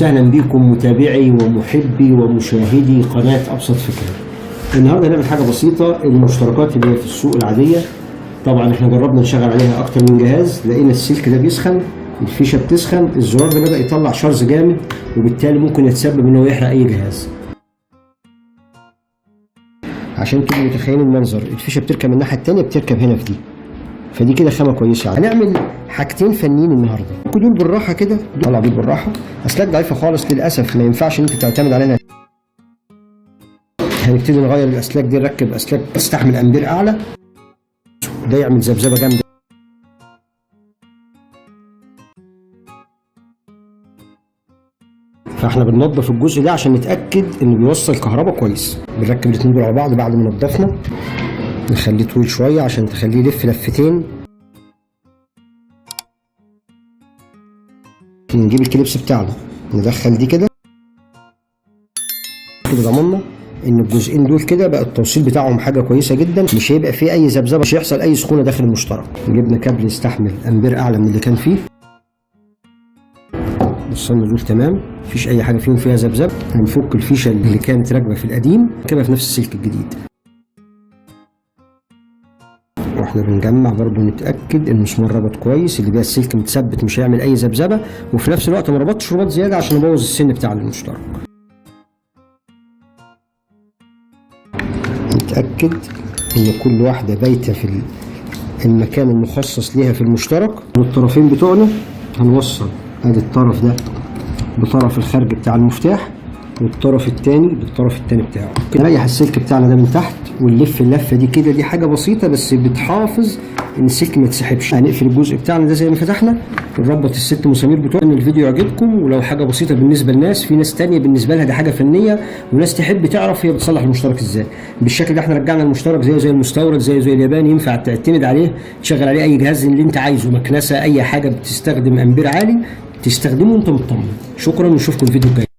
وسهلا بكم متابعي ومحبي ومشاهدي قناة أبسط فكرة. النهارده هنعمل حاجة بسيطة، المشتركات اللي هي في السوق العادية. طبعا احنا جربنا نشغل عليها أكتر من جهاز، لقينا السلك ده بيسخن، الفيشة بتسخن، الزرار ده بدأ يطلع شرز جامد، وبالتالي ممكن يتسبب إنه يحرق أي جهاز. عشان تبقوا متخيلين المنظر، الفيشة بتركب من الناحية التانية، بتركب هنا في دي، فدي كده خامة كويسة. هنعمل حاجتين فنيين النهارده. دول بالراحة كده، طلع دول بالراحة. أسلاك ضعيفة خالص للأسف، ما ينفعش إن أنت تعتمد عليها. هنبتدي نغير الأسلاك دي، نركب أسلاك تستحمل أمبير أعلى، ده يعمل ذبذبة جامدة. فاحنا بننضف الجزء ده عشان نتأكد إنه بيوصل كهرباء كويس. بنركب الاتنين دول على بعض بعد ما نضفنا، نخليه طويل شوية عشان تخليه يلف لفتين. نجيب الكليبس بتاعنا، ندخل دي كده ضمننا ان الجزئين دول كده بقى التوصيل بتاعهم حاجه كويسه جدا، مش هيبقى فيه اي ذبذبه، مش هيحصل اي سخونه داخل المشترك. جبنا كابل يستحمل امبير اعلى من اللي كان فيه، وصلنا دول تمام، مفيش اي حاجه فيهم فيها ذبذبه. هنفك الفيشه اللي كانت راكبه في القديم كده في نفس السلك الجديد، واحنا بنجمع برضو نتاكد ان المسمار ربط كويس، اللي بيها السلك متثبت مش هيعمل اي ذبذبه، وفي نفس الوقت ما ربطش رباط زياده عشان ابوظ السن بتاع المشترك. نتاكد ان كل واحده بايته في المكان المخصص ليها في المشترك. والطرفين بتوعنا هنوصل ادي الطرف ده بطرف الخارج بتاع المفتاح، والطرف الثاني بالطرف الثاني بتاعه. نريح السلك بتاعنا ده من تحت ونلف اللفه دي كده، دي حاجه بسيطه بس بتحافظ ان السلك ما يتسحبش. هنقفل الجزء بتاعنا ده زي ما فتحنا، نربط الست مسامير بتوعنا. ان الفيديو يعجبكم، ولو حاجه بسيطه بالنسبه لناس، في ناس تانية بالنسبه لها دي حاجه فنيه، وناس تحب تعرف هي بتصلح المشترك ازاي. بالشكل ده احنا رجعنا المشترك زي المستورد، زي الياباني، ينفع تعتمد عليه، تشغل عليه اي جهاز اللي انت عايزه، مكنسه، اي حاجه بتستخدم امبير عالي تستخدمه وانت مطمن. شكرا، ونشوفكم الفيديو الجاي.